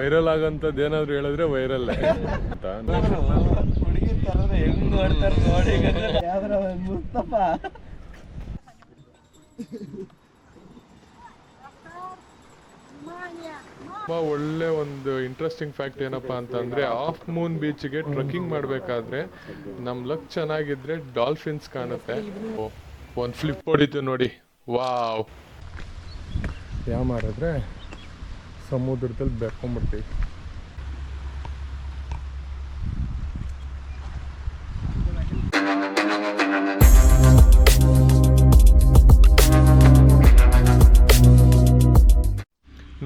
Viral ಆಗಂತದ್ದು ಏನಾದ್ರು ಹೇಳಿದ್ರೆ viral ಒಳ್ಳೆ ಒಂದು ಇಂಟ್ರೆಸ್ಟಿಂಗ್ ಫ್ಯಾಕ್ಟ್ ಏನಪ್ಪಾ ಅಂತಂದ್ರೆ ಆಫ್ ಮೂನ್ ಬೀಚ್ಗೆ ಟ್ರೆಕ್ಕಿಂಗ್ ಮಾಡ್ಬೇಕಾದ್ರೆ ನಮ್ ಲಕ್ ಚೆನ್ನಾಗಿದ್ರೆ ಡಾಲ್ಫಿನ್ಸ್ ಕಾಣುತ್ತೆ. ಒಂದ್ ಫ್ಲಿಪ್ ಹೊಡಿತು ನೋಡಿ, ವಾವ್. ಯಾವ ಮಾರಿದ್ರೆ ಸಮುದ್ರದಲ್ಲಿ ಬೆರ್ಕೊಂಡ್ಬಿಡ್ತೀವಿ.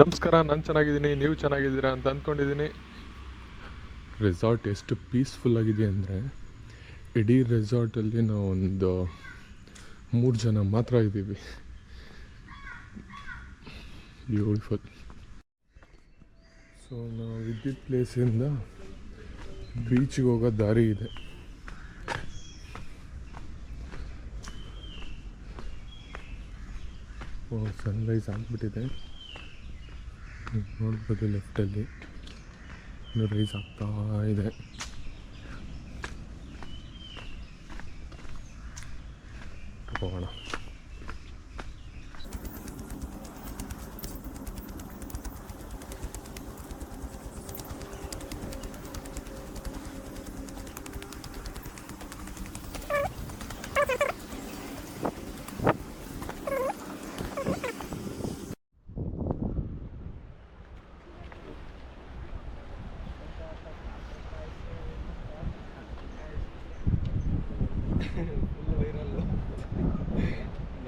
ನಮಸ್ಕಾರ, ನಾನು ಚೆನ್ನಾಗಿದ್ದೀನಿ, ನೀವು ಚೆನ್ನಾಗಿದ್ದೀರಾ ಅಂತ ಅಂದ್ಕೊಂಡಿದ್ದೀನಿ. ರೆಸಾರ್ಟ್ ಎಷ್ಟು ಪೀಸ್ಫುಲ್ ಆಗಿದೆ ಅಂದರೆ ಇಡೀ ರೆಸಾರ್ಟಲ್ಲಿ ನಾವು ಒಂದು 3 ಜನ ಮಾತ್ರ ಇದ್ದೀವಿ. ಬ್ಯೂಟಿಫುಲ್. ಸೊ ನಾವು ಇದ್ದಿದ್ದ ಪ್ಲೇಸಿಂದ ಬೀಚಿಗೆ ಹೋಗೋ ದಾರಿ ಇದೆ. ಸನ್ರೈಸ್ ಆಗಿಬಿಟ್ಟಿದೆ, ನೋಡ್ಬೋದು. ಲೆಫ್ಟಲ್ಲಿ ರೈಸ್ ಆಗ್ತಾ ಇದೆ. ಹೋಗೋಣ.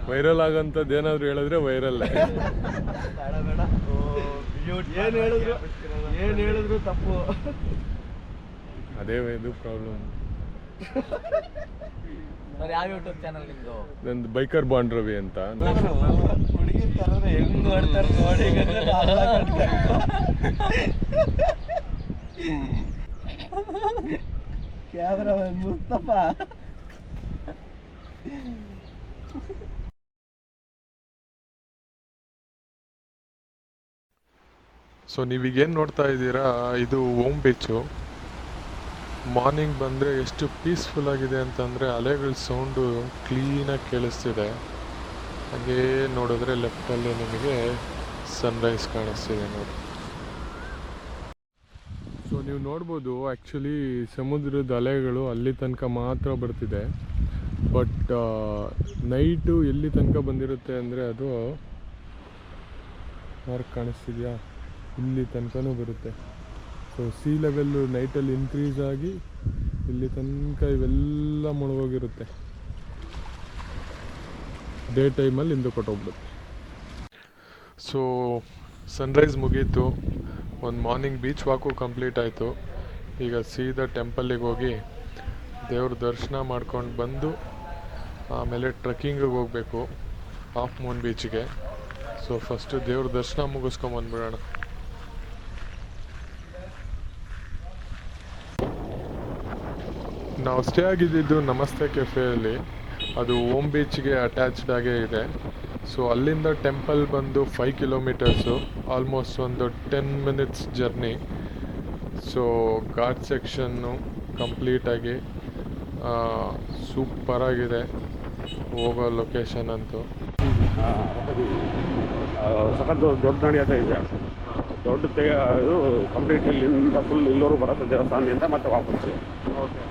ವೈರಲ್ ಆಗಂತದ್ದು ಏನಾದ್ರು ಹೇಳಿದ್ರೆ ವೈರಲ್. ಏನ್ ಹೇಳಿದ್ರು ತಪ್ಪು. ಅದೇ ಇದು ಪ್ರಾಬ್ಲಮ್. ಯಾವ ಯೂಟ್ಯೂಬ್ ಚಾನಲ್ ನಿಮ್ದು? ನಂದು ಬೈಕರ್ ಬಾಂಡ್ ರವಿ ಅಂತ. ಹುಡುಗಿ ತರದ್ರೆ ಹೆಂಗ್ ನೋಡ್ತಾರೆ ನೋಡಿ. ಕ್ಯಾಮ್ರಾ ಮುಸ್ತಫ. ಸೊ ನೀವೀಗೇನು ನೋಡ್ತಾ ಇದ್ದೀರಾ, ಇದು ಓಮ್ ಬೀಚು. ಮಾರ್ನಿಂಗ್ ಬಂದರೆ ಎಷ್ಟು ಪೀಸ್ಫುಲ್ ಆಗಿದೆ ಅಂತಂದರೆ ಅಲೆಗಳ ಸೌಂಡು ಕ್ಲೀನಾಗಿ ಕೇಳಿಸ್ತಿದೆ. ಹಾಗೇ ನೋಡಿದ್ರೆ ಲೆಫ್ಟಲ್ಲಿ ನಿಮಗೆ ಸನ್ರೈಸ್ ಕಾಣಿಸ್ತಿದೆ ನೋಡಿ. ಸೊ ನೀವು ನೋಡ್ಬೋದು, ಆ್ಯಕ್ಚುಲಿ ಸಮುದ್ರದ ಅಲೆಗಳು ಅಲ್ಲಿ ತನಕ ಮಾತ್ರ ಬರ್ತಿದೆ. ಬಟ್ ನೈಟು ಎಲ್ಲಿ ತನಕ ಬಂದಿರುತ್ತೆ ಅಂದರೆ ಅದು ಮಾರ್ಕ್ ಕಾಣಿಸ್ತಿದೆಯಾ, ಇಲ್ಲಿ ತನಕನೂ ಬರುತ್ತೆ. ಸೊ ಸೀ ಲೆವೆಲ್ಲು ನೈಟಲ್ಲಿ ಇನ್ಕ್ರೀಸ್ ಆಗಿ ಇಲ್ಲಿ ತನಕ ಇವೆಲ್ಲ ಮುಳುಗೋಗಿರುತ್ತೆ. ಡೇ ಟೈಮಲ್ಲಿ ಹಿಂದೆ ಕೊಟ್ಟೋಗ್ಬಿಡುತ್ತೆ. ಸೊ ಸನ್ರೈಸ್ ಮುಗೀತು, ಒಂದು ಮಾರ್ನಿಂಗ್ ಬೀಚ್ ವಾಕು ಕಂಪ್ಲೀಟ್ ಆಯಿತು. ಈಗ ಸೀದಾ ಟೆಂಪಲ್ಲಿಗೆ ಹೋಗಿ ದೇವ್ರ ದರ್ಶನ ಮಾಡ್ಕೊಂಡು ಬಂದು ಆಮೇಲೆ ಟ್ರೆಕ್ಕಿಂಗಿಗೆ ಹೋಗಬೇಕು ಆಫ್ ಮೂನ್ ಬೀಚ್ಗೆ. ಸೊ ಫಸ್ಟು ದೇವ್ರ ದರ್ಶನ ಮುಗಿಸ್ಕೊಂಬಂದ್ಬಿಡೋಣ. ನಾವು ಸ್ಟೇ ಆಗಿದ್ದು ನಮಸ್ತೆ ಕೆಫೆಯಲ್ಲಿ. ಅದು ಓಮ್ ಬೀಚ್ಗೆ ಅಟ್ಯಾಚ್ಡ್ ಆಗೇ ಇದೆ. ಸೊ ಅಲ್ಲಿಂದ ಟೆಂಪಲ್ ಬಂದು 5 ಕಿಲೋಮೀಟರ್ಸು, ಆಲ್ಮೋಸ್ಟ್ ಒಂದು 10 minutes journey. So ghat section ಕಂಪ್ಲೀಟಾಗಿ ಸೂಪರಾಗಿದೆ ಹೋಗೋ ಲೊಕೇಶನ್ ಅಂತೂ. ಸಖತ್ ದೊಡ್ಡ ನಡೆಯೋದ ಇದೆ. ದೊಡ್ಡ ಇದು ಕಂಪ್ಲೀಟ್ ಇಲ್ಲಿಂದ ಫುಲ್ ಇಲ್ಲೂರು ಬರುತ್ತೆ ದೇವಸ್ಥಾನದಿಂದ ಮತ್ತೆ ವಾಪಸ್. ಓಕೆ.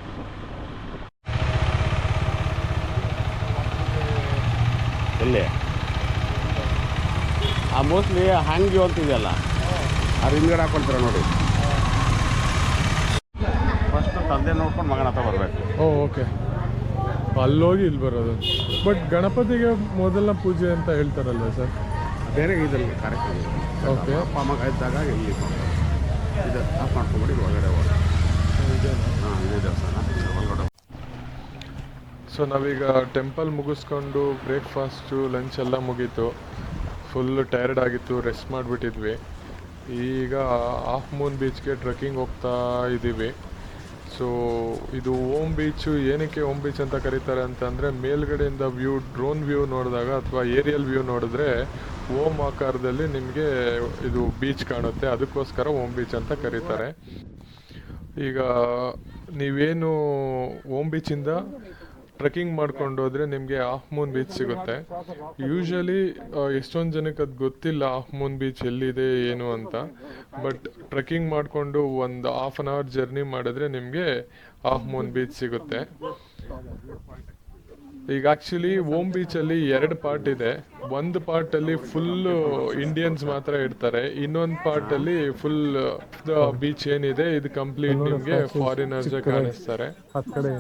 ಎಲ್ಲಿ ಆ ಮೋಸ್ಟ್ಲಿ ಹ್ಯಾಂಗ್ ಅಂತಿದೆಯಲ್ಲ, ಅದು ಹಿಂದ್ಗಡೆ ಹಾಕೊಳ್ತೀರ ನೋಡಿ. ಫಸ್ಟ್ ತಂದೆ ನೋಡ್ಕೊಂಡು ಮಗನ ಹತ್ರ ಬರಬೇಕು. ಓಕೆ, ಅಲ್ಲೋಗಿ ಇಲ್ಲಿ ಬರೋದು. ಬಟ್ ಗಣಪತಿಗೆ ಮೊದಲ ಪೂಜೆ ಅಂತ ಹೇಳ್ತಾರಲ್ವ ಸರ್? ಬೇರೆ ಇದರಲ್ಲಿ ಕಾರ್ಯಕ್ರಮ. ಓಕೆ. ಅಪ್ಪ ಮಗ ಇದ್ದಾಗ ಇಲ್ಲಿ ಇದು ಆಫ್ ಮಾಡ್ಕೊಂಬಿಡಿ ಒಳಗಡೆ ಹೋಗಿ. ಹಾಂ, ಇದೇ ದೇವಸ್ಥಾನ ಒಳಗಡೆ. ಸೊ ನಾವೀಗ ಟೆಂಪಲ್ ಮುಗಿಸ್ಕೊಂಡು ಬ್ರೇಕ್ಫಾಸ್ಟು ಲಂಚ್ ಎಲ್ಲ ಮುಗೀತು. ಫುಲ್ಲು ಟಯರ್ಡ್ ಆಗಿತ್ತು, ರೆಸ್ಟ್ ಮಾಡಿಬಿಟ್ಟಿದ್ವಿ. ಈಗ ಆಫ್ ಮೂನ್ ಬೀಚ್ಗೆ ಟ್ರೆಕ್ಕಿಂಗ್ ಹೋಗ್ತಾ ಇದ್ದೀವಿ. ಸೊ ಇದು ಓಮ್ ಬೀಚು ಏನಕ್ಕೆ ಓಮ್ ಬೀಚ್ ಅಂತ ಕರೀತಾರೆ ಅಂತಂದರೆ ಮೇಲ್ಗಡೆಯಿಂದ ಡ್ರೋನ್ ವ್ಯೂ ನೋಡಿದಾಗ ಅಥವಾ ಏರಿಯಲ್ ವ್ಯೂ ನೋಡಿದ್ರೆ ಓಮ್ ಆಕಾರದಲ್ಲಿ ನಿಮಗೆ ಇದು ಬೀಚ್ ಕಾಣುತ್ತೆ, ಅದಕ್ಕೋಸ್ಕರ ಓಮ್ ಬೀಚ್ ಅಂತ ಕರೀತಾರೆ. ಈಗ ನೀವೇನು ಓಮ್ ಬೀಚಿಂದ ಟ್ರೆಕ್ಕಿಂಗ್ ಮಾಡ್ಕೊಂಡು ಹೋದರೆ ನಿಮಗೆ ಹಾಫ್ ಮೂನ್ ಬೀಚ್ ಸಿಗುತ್ತೆ. ಯೂಶ್ವಲಿ ಎಷ್ಟೊಂದು ಜನಕ್ಕೆ ಅದು ಗೊತ್ತಿಲ್ಲ ಹಾಫ್ ಮೂನ್ ಬೀಚ್ ಎಲ್ಲಿದೆ ಏನು ಅಂತ. ಬಟ್ ಟ್ರೆಕ್ಕಿಂಗ್ ಮಾಡಿಕೊಂಡು ಒಂದು ಹಾಫ್ ಆನ್ ಅವರ್ ಜರ್ನಿ ಮಾಡಿದ್ರೆ ನಿಮಗೆ ಹಾಫ್ ಮೂನ್ ಬೀಚ್ ಸಿಗುತ್ತೆ. ಈಗ ಆ್ಯಕ್ಚುಲಿ ಓಮ್ ಬೀಚಲ್ಲಿ 2 ಪಾರ್ಟ್ ಇದೆ. ಒಂದು ಪಾರ್ಟಲ್ಲಿ ಫುಲ್ಲು ಇಂಡಿಯನ್ಸ್ ಮಾತ್ರ ಇರ್ತಾರೆ, ಇನ್ನೊಂದು ಪಾರ್ಟಲ್ಲಿ ಫುಲ್ ಬೀಚ್ ಏನಿದೆ ಇದು ಕಂಪ್ಲೀಟ್ ನಿಮಗೆ ಫಾರಿನರ್ಸೇ ಕಾಣಿಸ್ತಾರೆ. ಆ ಕಡೆ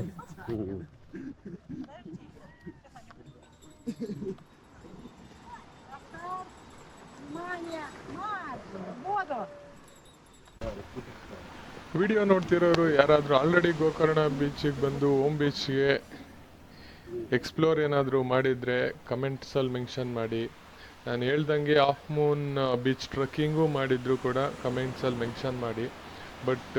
ವಿಡಿಯೋ ನೋಡ್ತಿರೋರು ಯಾರಾದರೂ ಆಲ್ರೆಡಿ ಗೋಕರ್ಣ ಬೀಚಿಗೆ ಬಂದು ಓಮ್ ಬೀಚ್ಗೆ ಎಕ್ಸ್ಪ್ಲೋರ್ ಏನಾದರೂ ಮಾಡಿದರೆ ಕಮೆಂಟ್ಸಲ್ಲಿ ಮೆನ್ಷನ್ ಮಾಡಿ. ನಾನು ಹೇಳ್ದಂಗೆ ಹಾಫ್ ಮೂನ್ ಬೀಚ್ ಟ್ರೆಕ್ಕಿಂಗು ಮಾಡಿದ್ರು ಕೂಡ ಕಮೆಂಟ್ಸಲ್ಲಿ ಮೆನ್ಷನ್ ಮಾಡಿ. ಬಟ್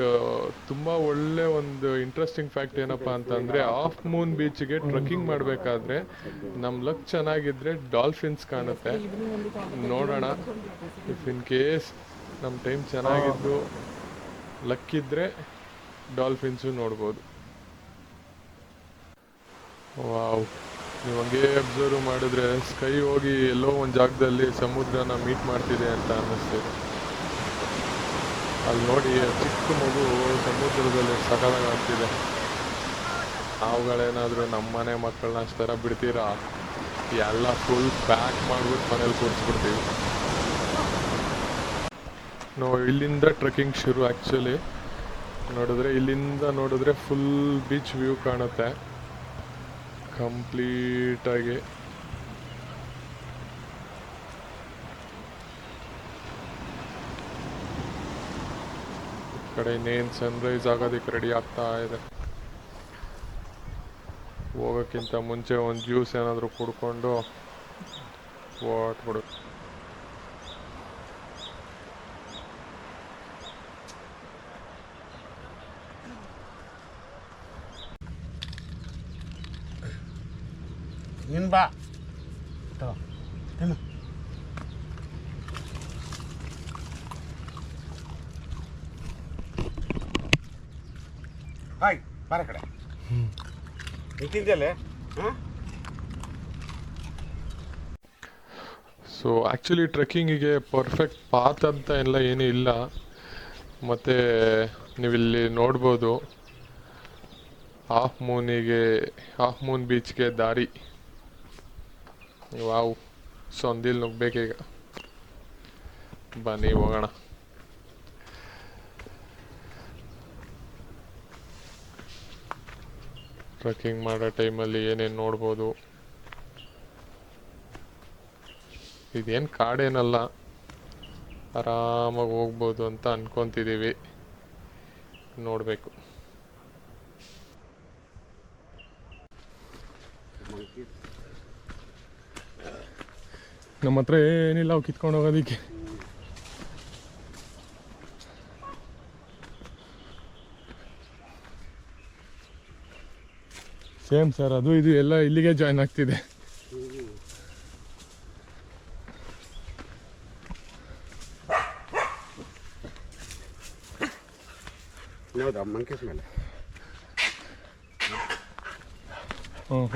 ತುಂಬ ಒಳ್ಳೆ ಒಂದು ಇಂಟ್ರೆಸ್ಟಿಂಗ್ ಫ್ಯಾಕ್ಟ್ ಏನಪ್ಪ ಅಂತಂದರೆ ಹಾಫ್ ಮೂನ್ ಬೀಚ್ಗೆ ಟ್ರೆಕ್ಕಿಂಗ್ ಮಾಡಬೇಕಾದ್ರೆ ನಮ್ಮ ಲಕ್ ಚೆನ್ನಾಗಿದ್ದರೆ ಡಾಲ್ಫಿನ್ಸ್ ಕಾಣುತ್ತೆ. ನೋಡೋಣ, ಇಫ್ ಇನ್ ಕೇಸ್ ನಮ್ಮ ಟೈಮ್ ಚೆನ್ನಾಗಿದ್ದು ಲಕ್ಕಿದ್ರೆ ಡಾಲ್ಫಿನ್ಸು ನೋಡ್ಬೋದು. ವಾವ್, ನೀವು ಹಂಗೆ ಅಬ್ಸರ್ವ್ ಮಾಡಿದ್ರೆ ಸ್ಕೈ ಹೋಗಿ ಎಲ್ಲೋ ಒಂದು ಜಾಗದಲ್ಲಿ ಸಮುದ್ರನ ಮೀಟ್ ಮಾಡ್ತಿದೆ ಅಂತ ಅನ್ನಿಸ್ತಿದೆ. ಅಲ್ಲಿ ನೋಡಿ ಚಿಕ್ಕ ಮಗು ಸಮುದ್ರದಲ್ಲಿ ಸಕಾಲಾಗಿ ಆಗ್ತಿದೆ. ನಾವುಗಳೇನಾದರೂ ನಮ್ಮ ಮನೆ ಮಕ್ಕಳನ್ನ ಅಷ್ಟು ಥರ ಬಿಡ್ತೀರಾ? ಎಲ್ಲ ಫುಲ್ ಪ್ಯಾಕ್ ಮಾಡ್ಬಿಟ್ಟು ಮನೇಲಿ ಕೂರಿಸ್ಬಿಡ್ತೀವಿ. ಇಲ್ಲಿಂದ ಟ್ರೆಕ್ಕಿಂಗ್ ಶುರು. ಆ್ಯಕ್ಚುಲಿ ಇಲ್ಲಿಂದ ನೋಡಿದ್ರೆ ಫುಲ್ ಬೀಚ್ ವ್ಯೂ ಕಾಣುತ್ತೆ ಕಂಪ್ಲೀಟಾಗಿ. ಈ ಕಡೆ ಇನ್ನೇನು ಸನ್ರೈಸ್ ಆಗೋದಕ್ಕೆ ರೆಡಿ ಆಗ್ತಾ ಇದೆ. ಹೋಗೋಕ್ಕಿಂತ ಮುಂಚೆ ಒಂದು ಜ್ಯೂಸ್ ಏನಾದರೂ ಕುಡ್ಕೊಂಡು ಓಟ್ಬಿಡು. ನೀನು ಬಾ ಹಾಯ್ ಬಾರ ಕಡೆ ಇಟ್ಟಿದ್ದಲ್ಲೇ. ಸೊ ಆ್ಯಕ್ಚುಲಿ ಟ್ರೆಕ್ಕಿಂಗಿಗೆ ಪರ್ಫೆಕ್ಟ್ ಪಾತ್ ಅಂತ ಎಲ್ಲ ಏನೂ ಇಲ್ಲ. ಮತ್ತು ನೀವಿಲ್ಲಿ ನೋಡ್ಬೋದು ಹಾಫ್ ಮೂನ್ ಬೀಚ್ಗೆ ದಾರಿ. ವಾವ್, ಸಂದಿಲ್ ನುಗ್ಬೇಕೀಗ. ಬನ್ನಿ ಹೋಗೋಣ. ಟ್ರೆಕ್ಕಿಂಗ್ ಮಾಡೋ ಟೈಮಲ್ಲಿ ಏನೇನು ನೋಡ್ಬೋದು. ಇದೇನು ಕಾಡೇನಲ್ಲ, ಆರಾಮಾಗಿ ಹೋಗ್ಬೋದು ಅಂತ ಅನ್ಕೊತಿದ್ದೀವಿ. ನೋಡಬೇಕು. ನಮ್ಮ ಹತ್ರ ಏನಿಲ್ಲ ಅವು ಕಿತ್ಕೊಂಡು ಹೋಗೋದಕ್ಕೆ. ಸೇಮ್ ಸರ್, ಅದು ಇದು ಎಲ್ಲ ಇಲ್ಲಿಗೆ ಜಾಯ್ನ್ ಆಗ್ತಿದೆ. ಹೌದಾ ಮಂಕೀಸ್ ಮೇಲೆ?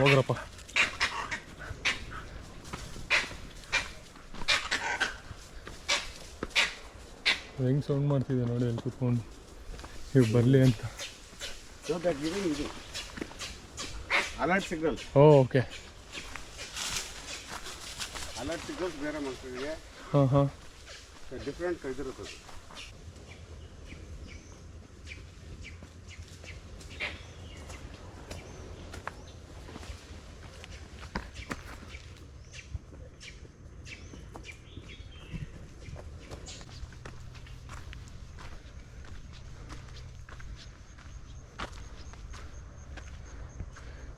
ಹೋಗ್ರಪ್ಪ. ಹೆಂಗೆ ಸೌಂಡ್ ಮಾಡ್ತಿದೆ ನೋಡಿ ಅಲ್ಲಿ ಕೂತ್ಕೊಂಡು, ಇವು ಬರಲಿ ಅಂತ. Alert signal. Okay, alert signals ಬೇರೆ ಮಕ್ಕಳಿಗೆ ಹಾಂ ಡಿಫ್ರೆಂಟ್ ಇದಿರುತ್ತದೆ.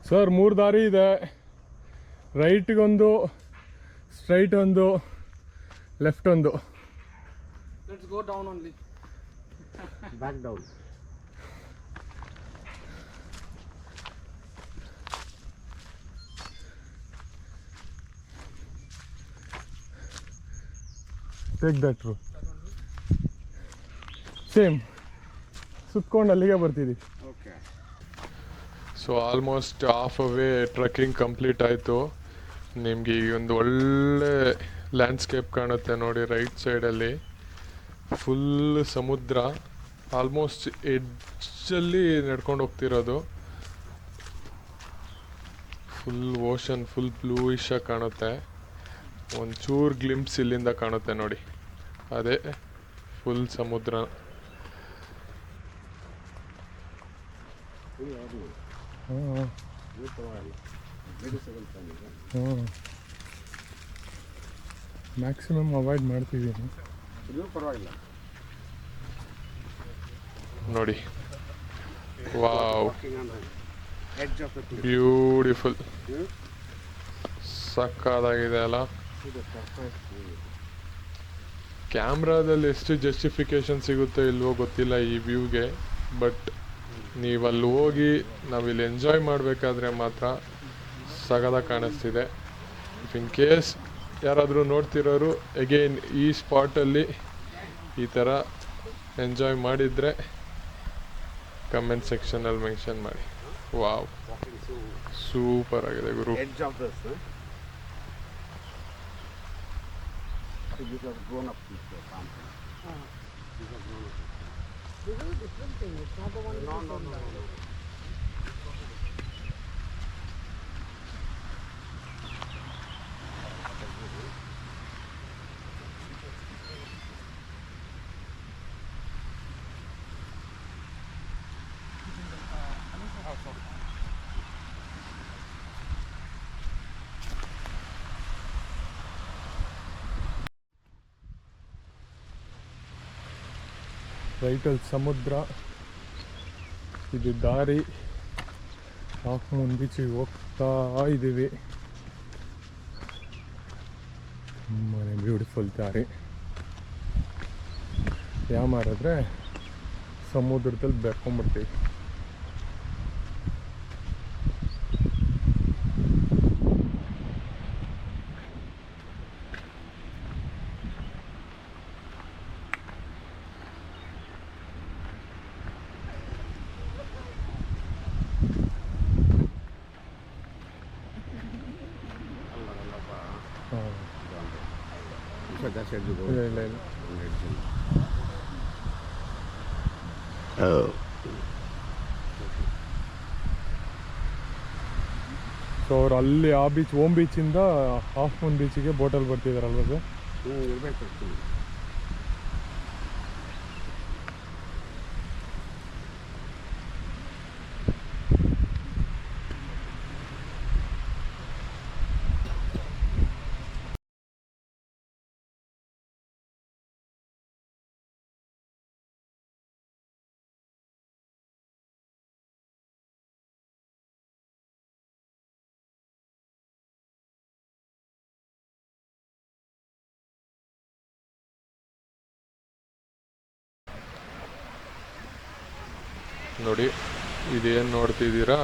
ಸರ್ 3 ದಾರಿ ಇದೆ. ರೈಟ್ಗೊಂದು, ಸ್ಟ್ರೈಟ್ ಒಂದು, ಲೆಫ್ಟ್ ಒಂದು. Let's go down only. Back down. Take that route same ಸುತ್ಕೊಂಡು ಅಲ್ಲಿಗೆ ಬರ್ತಿದ್ದೀವಿ. Okay. So almost half away trekking complete ಆಯಿತು. ನಿಮಗೆ ಈಗ ಒಂದು ಒಳ್ಳೆ ಲ್ಯಾಂಡ್ಸ್ಕೇಪ್ ಕಾಣುತ್ತೆ ನೋಡಿ, ರೈಟ್ ಸೈಡಲ್ಲಿ ಫುಲ್ ಸಮುದ್ರ. ಆಲ್ಮೋಸ್ಟ್ ಎಡ್ಜಲ್ಲಿ ನಡ್ಕೊಂಡು ಹೋಗ್ತಿರೋದು. ಫುಲ್ ಓಷನ್, ಫುಲ್ ಬ್ಲೂಯಿಶ್ ಆಗಿ ಕಾಣುತ್ತೆ. ಒಂಚೂರು ಗ್ಲಿಂಪ್ಸ್ ಇಲ್ಲಿಂದ ಕಾಣುತ್ತೆ ನೋಡಿ, ಅದೇ ಫುಲ್ ಸಮುದ್ರ. ಮ್ಯಾಕ್ಸಿಮಮ್ ಅವಾಯ್ಡ್ ಮಾಡ್ತಿದ್ದೀನಿ ಪರವಾಗಿಲ್ಲ ನೋಡಿ. ವಾವ್, ಬ್ಯೂಟಿಫುಲ್, ಸಕ್ಕತ್ತಾಗಿದೆ ಅಲ್ಲ. ಕ್ಯಾಮ್ರಾದಲ್ಲಿ ಎಷ್ಟು ಜಸ್ಟಿಫಿಕೇಶನ್ ಸಿಗುತ್ತೋ ಇಲ್ವೋ ಗೊತ್ತಿಲ್ಲ ಈ ವ್ಯೂಗೆ, ಬಟ್ ನೀವು ಅಲ್ಲಿ ಹೋಗಿ ನಾವಿಲ್ಲಿ ಎಂಜಾಯ್ ಮಾಡಬೇಕಾದ್ರೆ ಮಾತ್ರ ಸಗದಾಗಿ ಕಾಣಿಸ್ತಿದೆ. ಇಫ್ ಇನ್ ಕೇಸ್ ಯಾರಾದರೂ ನೋಡ್ತಿರೋರು ಎಗೇನ್ ಈ ಸ್ಪಾಟಲ್ಲಿ ಈ ಥರ ಎಂಜಾಯ್ ಮಾಡಿದರೆ ಕಮೆಂಟ್ ಸೆಕ್ಷನಲ್ಲಿ ಮೆನ್ಷನ್ ಮಾಡಿ. ವಾವ್, ಸೂಪರ್ ಆಗಿದೆ ಗುರು. These are grown up people. These are grown up. This is a different thing. It's not the one. No. ರೈಟಲ್ಲಿ ಸಮುದ್ರ, ಇದು ದಾರಿ. ಹಾಫ್ ಮೂನ್ ಬೀಚಿಗೆ ಹೋಗ್ತಾ ಇದ್ದೀವಿ. ತುಂಬಾನೇ ಬ್ಯೂಟಿಫುಲ್ ದಾರಿ. ಯಾಮಾರಿದ್ರೆ ಸಮುದ್ರದಲ್ಲಿ ಬೆರ್ಕೊಂಡ್ಬಿಡ್ತೀವಿ. That side you go. ಇಲ್ಲ. Oh. ಸೊ ಅವ್ರು ಅಲ್ಲಿ ಆ ಬೀಚ್, ಓಮ್ ಬೀಚಿಂದ ಹಾಫ್ ಮೂನ್ ಬೀಚಿಗೆ ಬೋಟಲ್ಲಿ ಬರ್ತಿದಾರಲ್ವ ಸರ್? ಇರಬೇಕು. ನೋಡಿ, ಇದೇನು ನೋಡ್ತಿದ್ದೀರಾ,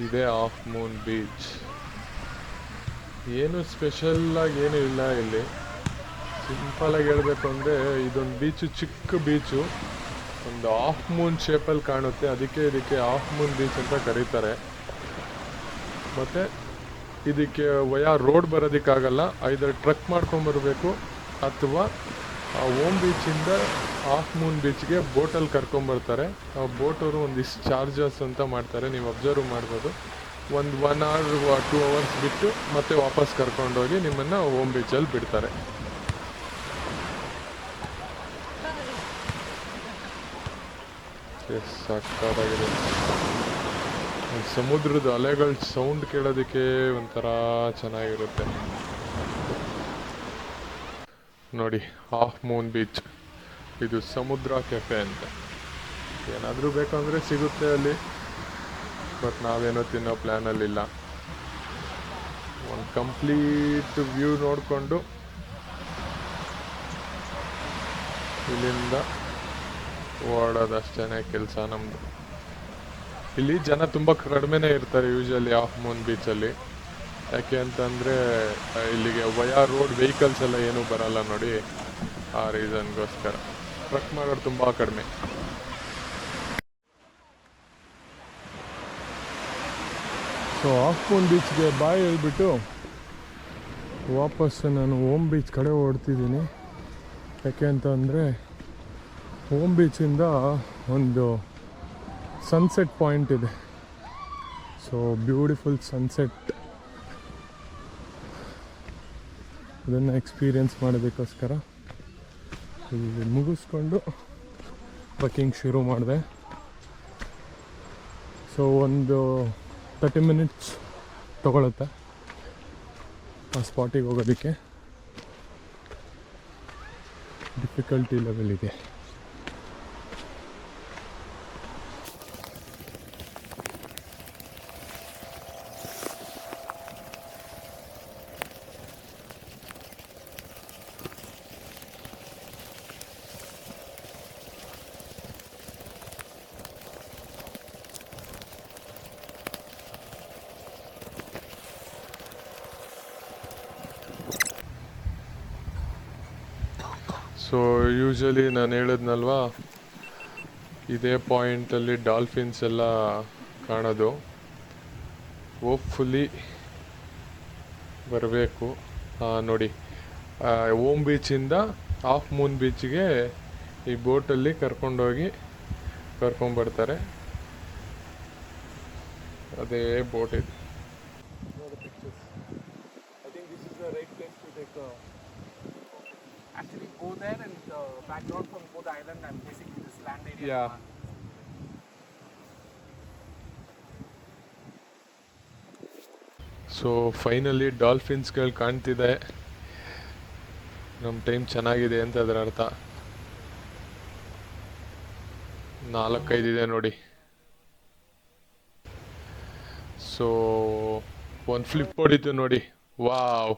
ಇದೇ ಹಾಫ್ ಮೂನ್ ಬೀಚ್. ಏನು ಸ್ಪೆಷಲ್ಲಾಗಿ ಏನೂ ಇಲ್ಲ ಇಲ್ಲಿ. ಸಿಂಪಲಾಗಿ ಹೇಳಬೇಕು ಅಂದರೆ ಇದೊಂದು ಬೀಚು, ಚಿಕ್ಕ ಬೀಚು, ಒಂದು ಹಾಫ್ ಮೂನ್ ಶೇಪಲ್ಲಿ ಕಾಣುತ್ತೆ. ಅದಕ್ಕೆ ಇದಕ್ಕೆ ಹಾಫ್ ಮೂನ್ ಬೀಚ್ ಅಂತ ಕರೀತಾರೆ. ಮತ್ತು ಇದಕ್ಕೆ ವಯಾ ರೋಡ್ ಬರೋದಕ್ಕಾಗಲ್ಲ, ಐದರ್ ಟ್ರಕ್ ಮಾಡ್ಕೊಂಬರ್ಬೇಕು ಅಥವಾ ಆ ಓಮ್ ಬೀಚಿಂದ ಹಾಫ್ ಮೂನ್ ಬೀಚ್ಗೆ ಬೋಟಲ್ಲಿ ಕರ್ಕೊಂಬರ್ತಾರೆ. ಆ ಬೋಟವರು ಒಂದಿಷ್ಟು ಚಾರ್ಜಸ್ ಅಂತ ಮಾಡ್ತಾರೆ, ನೀವು ಅಬ್ಸರ್ವ್ ಮಾಡ್ಬೋದು. ಒಂದು 1 hour 2 hours ಬಿಟ್ಟು ಮತ್ತೆ ವಾಪಸ್ ಕರ್ಕೊಂಡೋಗಿ ನಿಮ್ಮನ್ನು ಓಮ್ ಬೀಚಲ್ಲಿ ಬಿಡ್ತಾರೆ. ಸಾಕಾಗಿದೆ. ಸಮುದ್ರದ ಅಲೆಗಳ ಸೌಂಡ್ ಕೇಳೋದಕ್ಕೆ ಒಂಥರ ಚೆನ್ನಾಗಿರುತ್ತೆ. ನೋಡಿ, ಹಾಫ್ ಮೂನ್ ಬೀಚ್, ಇದು ಸಮುದ್ರ ಕೆಫೆ ಅಂತ. ಏನಾದರೂ ಬೇಕಂದರೆ ಸಿಗುತ್ತೆ ಅಲ್ಲಿ, ಬಟ್ ನಾವೇನೋ ತಿನ್ನೋ ಪ್ಲ್ಯಾನಲ್ಲಿಲ್ಲ. ಒಂದು ಕಂಪ್ಲೀಟ್ ವ್ಯೂ ನೋಡಿಕೊಂಡು ಇಲ್ಲಿಂದ ಓಡೋದಷ್ಟೇ ಕೆಲಸ ನಮ್ಮದು. ಇಲ್ಲಿ ಜನ ತುಂಬ ಕಡಿಮೆನೇ ಇರ್ತಾರೆ ಯೂಶಲಿ ಹಾಫ್ ಮೂನ್ ಬೀಚಲ್ಲಿ. ಯಾಕೆ ಅಂತಂದರೆ ಇಲ್ಲಿಗೆ ವಯಾ ರೋಡ್ ವೆಹಿಕಲ್ಸ್ ಎಲ್ಲ ಏನೂ ಬರಲ್ಲ ನೋಡಿ, ಆ ರೀಸನ್ಗೋಸ್ಕರ ಟ್ರಕ್ ಮಾಡೋರು ತುಂಬ ಕಡಿಮೆ. ಸೊ ಹಾಫ್ ಮೂನ್ ಬೀಚ್ಗೆ ಬಾಯ್ ಹೇಳ್ಬಿಟ್ಟು ವಾಪಸ್ ನಾನು ಓಮ್ ಬೀಚ್ ಕಡೆ ಓಡ್ತಿದ್ದೀನಿ. ಯಾಕೆ ಅಂತ ಅಂದರೆ ಓಮ್ ಬೀಚಿಂದ ಒಂದು ಸನ್ಸೆಟ್ ಪಾಯಿಂಟ್ ಇದೆ. ಸೊ ಬ್ಯೂಟಿಫುಲ್ ಸನ್ಸೆಟ್, ಅದನ್ನು ಎಕ್ಸ್ಪೀರಿಯೆನ್ಸ್ ಮಾಡೋದಕ್ಕೋಸ್ಕರ ಇಲ್ಲಿ ಮುಗಿಸ್ಕೊಂಡು ಟ್ರಕ್ಕಿಂಗ್ ಶುರು ಮಾಡಿದೆ. ಸೊ ಒಂದು 30 ಮಿನಿಟ್ಸ್ ತೊಗೊಳುತ್ತೆ ಆ ಸ್ಪಾಟಿಗೆ ಹೋಗೋದಕ್ಕೆ. ಡಿಫಿಕಲ್ಟಿ ಲೆವೆಲ್ ಇದೆ. ಸೊ ಯೂಶ್ವಲಿ ನಾನು ಹೇಳಿದ್ನಲ್ವಾ, ಇದೇ ಪಾಯಿಂಟಲ್ಲಿ ಡಾಲ್ಫಿನ್ಸ್ ಎಲ್ಲ ಕಾಣೋದು. ಹೋಪ್ಫುಲಿ ಬರಬೇಕು. ನೋಡಿ, ಓಮ್ ಬೀಚಿಂದ ಹಾಫ್ ಮೂನ್ ಬೀಚ್ಗೆ ಈ ಬೋಟಲ್ಲಿ ಕರ್ಕೊಂಬರ್ತಾರೆ. ಅದೇ ಬೋಟ್ ಇದೆ. Actually, go there and background from both island and basically this land area. Yeah. So finally ಡಾಲ್ಫಿನ್ಸ್ಗಳು ಕಾಣ್ತಿದೆ. ನಮ್ಮ ಟೈಮ್ ಚೆನ್ನಾಗಿದೆ ಅಂತ ಅದರ ಅರ್ಥ. 4-5 ಇದೆ ನೋಡಿ. ಸೊ ಒಂದು ಫ್ಲಿಪ್ ಹೊಡಿತು ನೋಡಿ. Wow,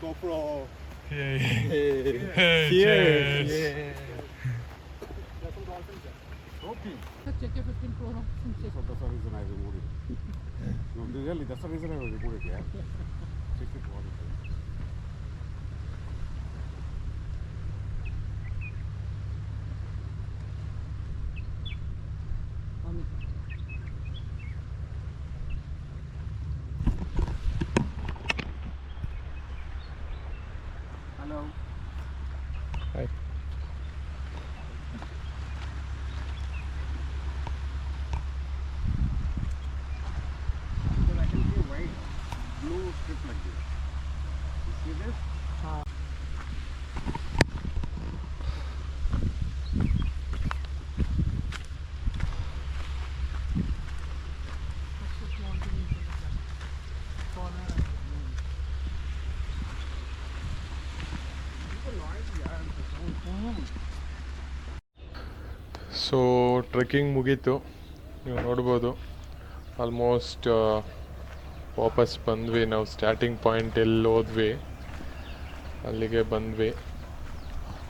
GoPro. Check your 15 Pro options. So that's the reason I removed it. No, really, that's the reason I removed it, yeah. Check it all. Hello. Hi. Then I can see a white, blue strip like this. You see this? So trekking ಮುಗೀತು, ನೀವು ನೋಡ್ಬೋದು. Almost ವಾಪಸ್ ಬಂದ್ವಿ. ನಾವು starting point ಎಲ್ಲಿ ಹೋದ್ವಿ ಅಲ್ಲಿಗೆ ಬಂದ್ವಿ.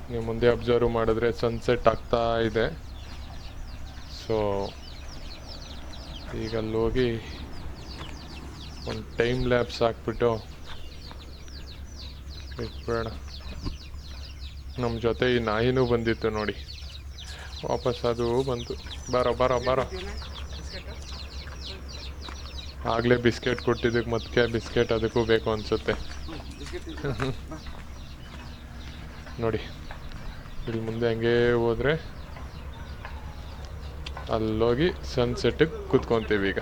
ನೀವು ಮುಂದೆ ಅಬ್ಸರ್ವ್ ಮಾಡಿದ್ರೆ ಸನ್ಸೆಟ್ ಆಗ್ತಾ ಇದೆ. ಸೊ ಈಗ ಅಲ್ಲಿ ಹೋಗಿ ಒಂದು ಟೈಮ್ ಲ್ಯಾಬ್ಸ್ ಹಾಕ್ಬಿಟ್ಟು ಇಟ್ಬಿಡೋಣ. ನಮ್ಮ ಜೊತೆ ಈ ನಾಯಿನೂ ಬಂದಿತ್ತು ನೋಡಿ, ವಾಪಸ್ ಅದು ಬಂತು. ಬಾರೋ ಆಗಲೇ ಬಿಸ್ಕೆಟ್ ಕೊಟ್ಟಿದ್ದಕ್ಕೆ ಮತ್ತೆ ಬಿಸ್ಕೆಟ್ ಅದಕ್ಕೂ ಬೇಕು ಅನಿಸುತ್ತೆ. ನೋಡಿ, ಇಲ್ಲಿ ಮುಂದೆ ಹಂಗೆ ಹೋದರೆ ಅಲ್ಲೋಗಿ ಸನ್ಸೆಟ್ಟಿಗೆ ಕೂತ್ಕೊತೀವಿ ಈಗ.